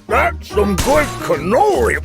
That's some good cannoli.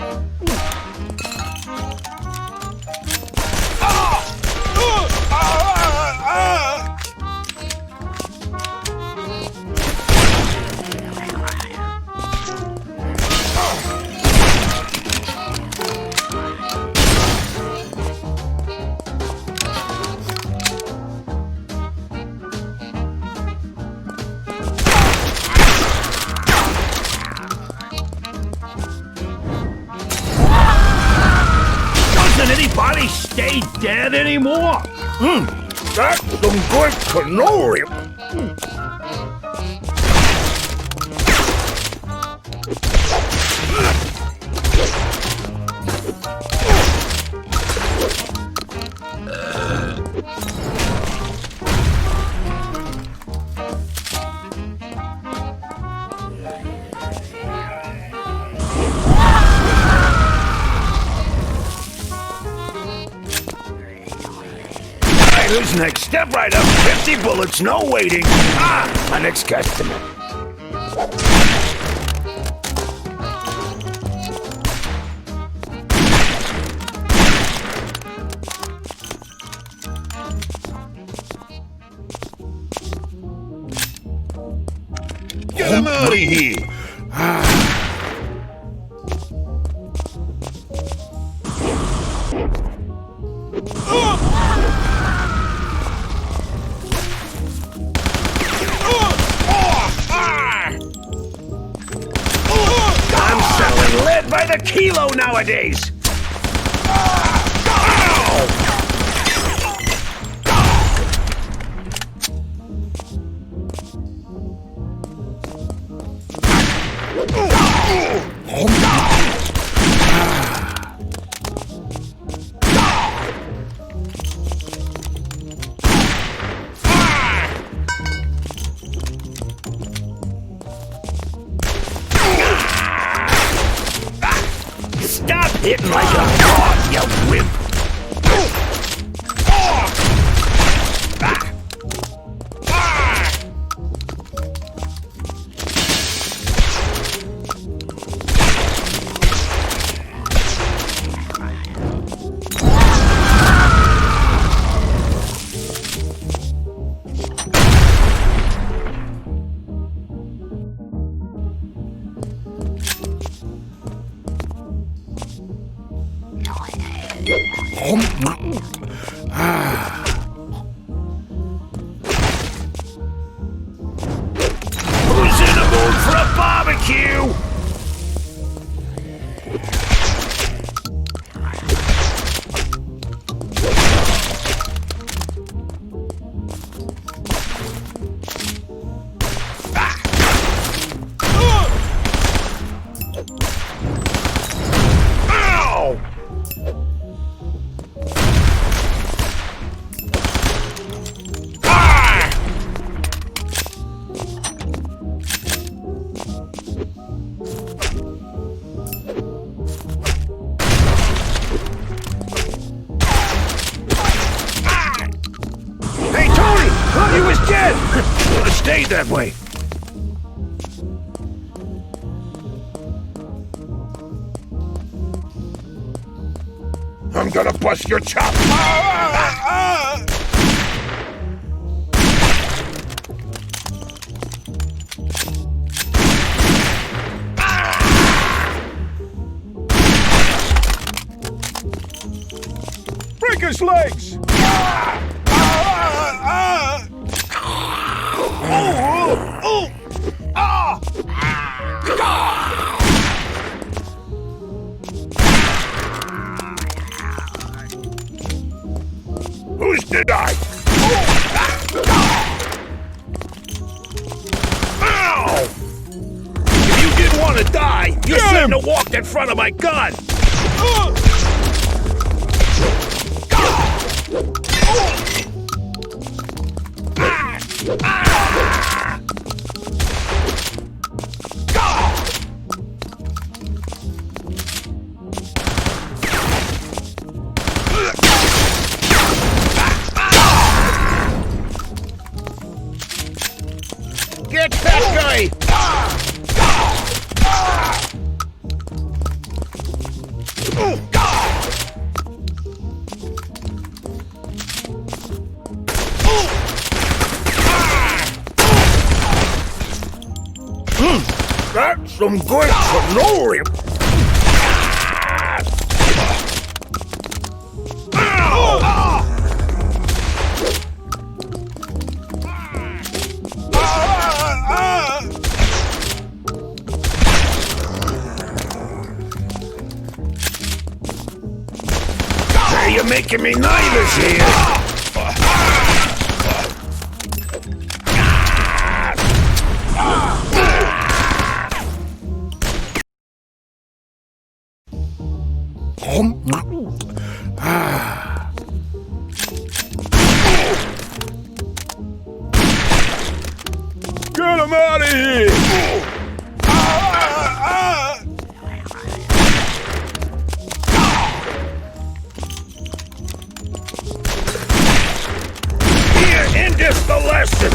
Doesn't anybody stay dead anymore? That's some good cannoli. Who's next? Step right up. 50 bullets, no waiting. My next customer. Get him out of here. I'm selling lead by the kilo nowadays. Stop hitting like a dog, you wimp! Who's in the mood for a barbecue? Ow! Hey, Tony! Thought you was dead! Should have stayed that way. I'm gonna bust your chop! Break his legs! Who's the guy? Ow! If you didn't want to die, you shouldn't have walked in front of my gun! Get that guy! That's some good cannoli. Hey, you're making me nervous here. Get him out of here! Here endeth the lesson.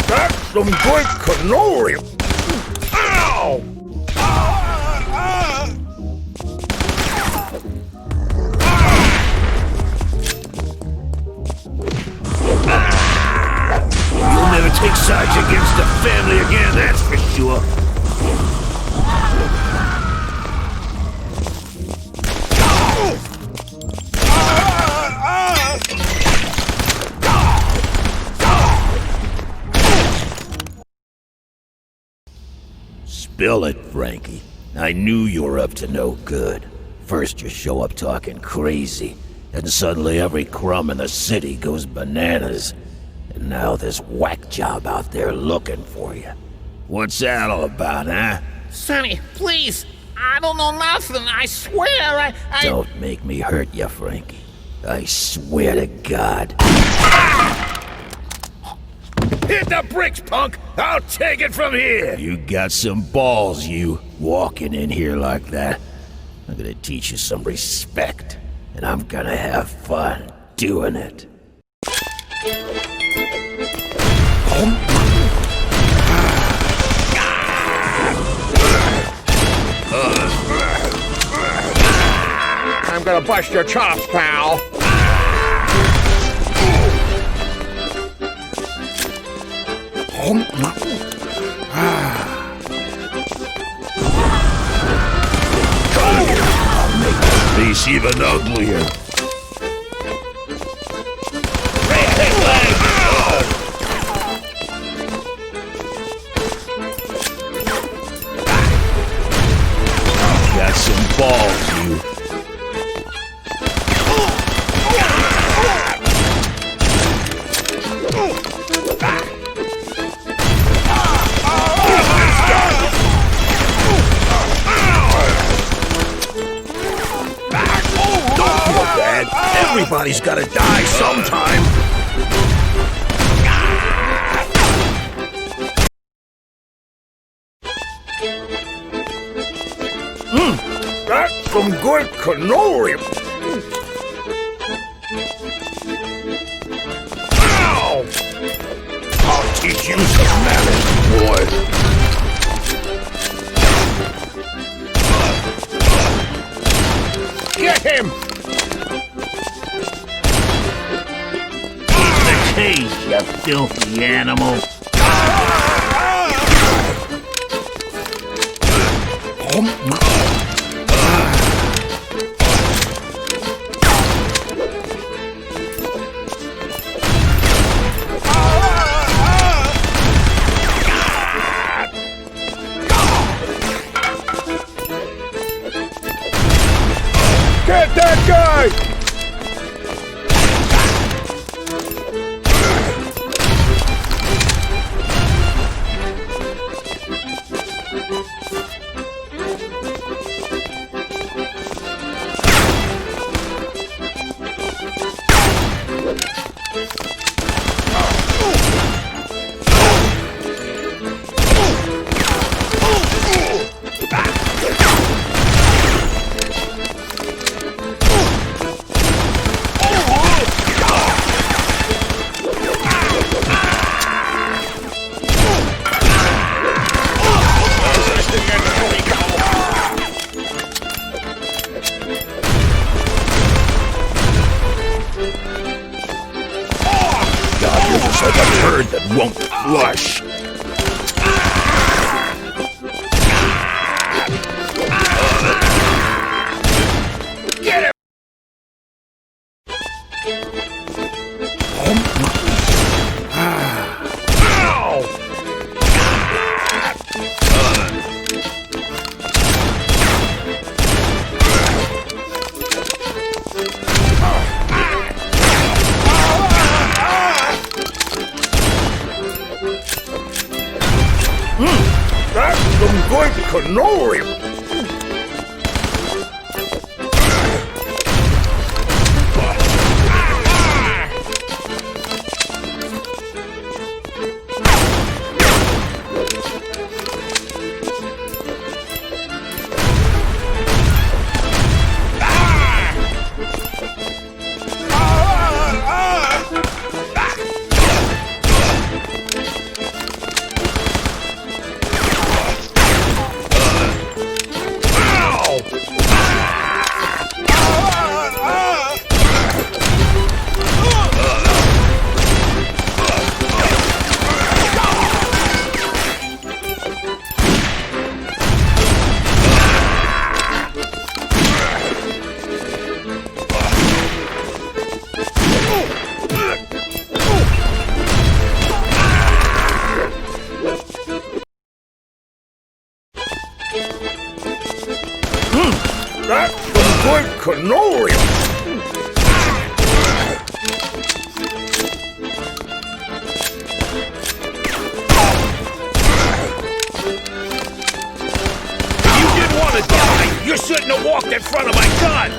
That's some good cannoli. Ow! You'll never take sides against the family again, that's for sure. Spill it, Frankie. I knew you were up to no good. First you show up talking crazy, and suddenly every crumb in the city goes bananas. And now this whack job out there looking for you. What's that all about, huh? Sonny, please. I don't know nothing. I swear I... Don't make me hurt you, Frankie. I swear to God. Hit the bricks, punk! I'll take it from here! You got some balls, you, walking in here like that. I'm gonna teach you some respect, and I'm gonna have fun doing it. I'm gonna bust your chops, pal. I'll make this piece even uglier. Got some balls, you. Everybody's gotta die sometime. That's some good cannoli. Ow! I'll teach you some manners, boy. Get him! Cage, you filthy animal. Get that guy! bird that won't flush. Get him! Ow! That's some good cannoli. That's some good cannoli. You didn't want to die. You shouldn't have walked in front of my gun.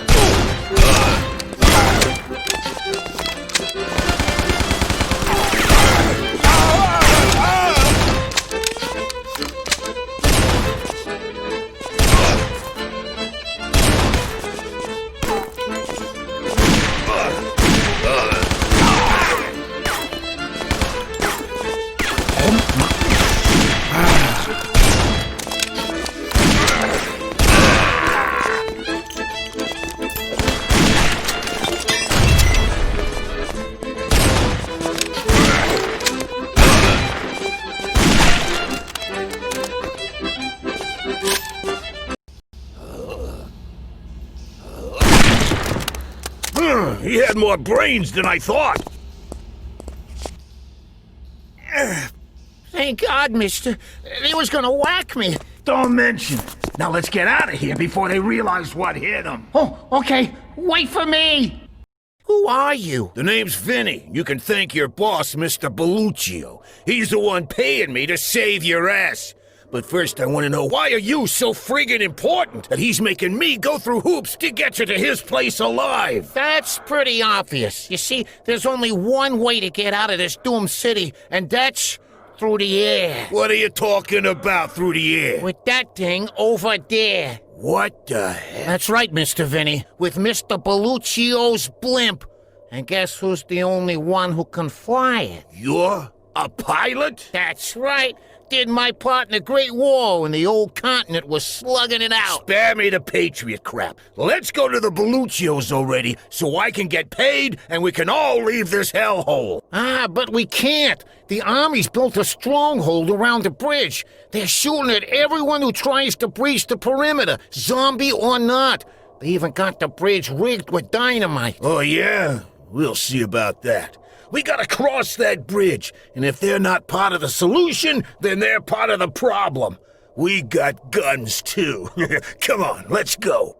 He had more brains than I thought. Thank God, mister. He was gonna whack me. Don't mention it. Now let's get out of here before they realize what hit them. Oh, okay. Wait for me. Who are you? The name's Vinny. You can thank your boss, Mr. Belluccio. He's the one paying me to save your ass. But first, I want to know, why are you so friggin' important that he's making me go through hoops to get you to his place alive? That's pretty obvious. You see, there's only one way to get out of this doomed city, and that's through the air. What are you talking about through the air? With that thing over there. What the heck? That's right, Mr. Vinny. With Mr. Belluccio's blimp. And guess who's the only one who can fly it? You're a pilot? That's right. Did my part in the Great War when the old continent was slugging it out. Spare me the Patriot crap. Let's go to the Belluccios already so I can get paid and we can all leave this hellhole. Ah, but we can't. The Army's built a stronghold around the bridge. They're shooting at everyone who tries to breach the perimeter, zombie or not. They even got the bridge rigged with dynamite. Oh, yeah? We'll see about that. We gotta cross that bridge, and if they're not part of the solution, then they're part of the problem. We got guns, too. Come on, let's go.